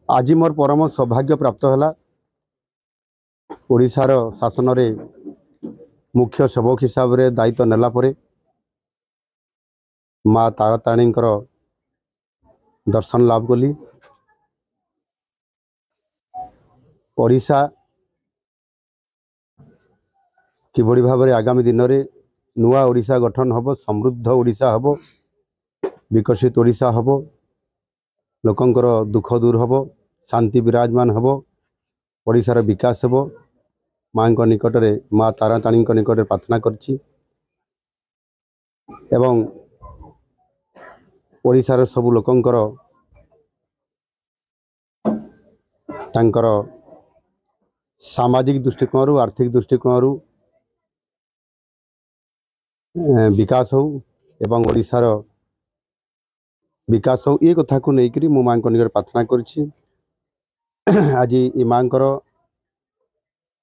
आज मोर परम सौभाग्य प्राप्त है ओडिशार शासन रे मुख्य सेवक हिसाब रे दायित्व नेला परे माँ ताराताणी दर्शन लाभ कली। ओडिशा किभली भाव में आगामी दिन में नुआ ओडिशा गठन हब, समृद्ध ओडिशा हब, विकसित ओडिशा हब, लोकंकर दुख दूर हब, शांति विराजमान हब, ओडिशार विकास हब। माँ निकट में माँ ताराताणी निकट प्रार्थना करछि एवं ओडिशार सबु लोकंकर तांकर सामाजिक दृष्टिकोण आर्थिक दृष्टिकोण विकास हो एवं ओडिशार विकास हो ये कथा को लेकर मु माँ निकट प्रार्थना करछि। आज ये माँ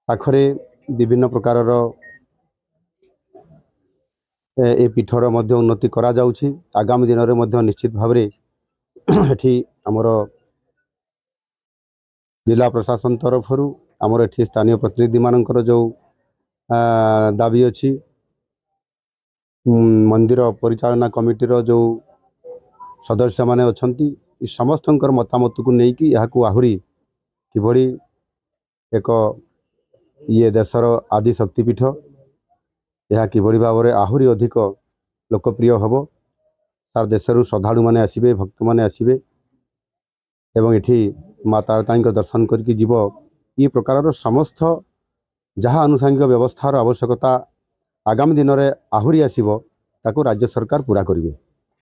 पाखरे विभिन्न प्रकार ए पीठर मध्य उन्नति करा जाउछि। आगामी दिन में निश्चित भाव एठी आमर जिला प्रशासन तरफ आमर एठी स्थानीय प्रतिनिधि मानकर जो दाबी अच्छी मंदिर परिचालना कमिटी जो सदस्य माने अछंती समस्त मतामत को लेकिन यहाँ आहुरी किभली एक ये देशर आदि शक्तिपीठ यह किभली भाव में आहुरी अधिक लोकप्रिय हम सार देशरू श्रद्धालु माने आसबे, भक्त माने आसबे एवं एठी माँ ताराताणी दर्शन करके जीव ये प्रकार समस्त जहाँ आनुषंगिक व्यवस्थार आवश्यकता आगामी दिन में आहुरी आसब ताको राज्य सरकार पूरा करेंगे।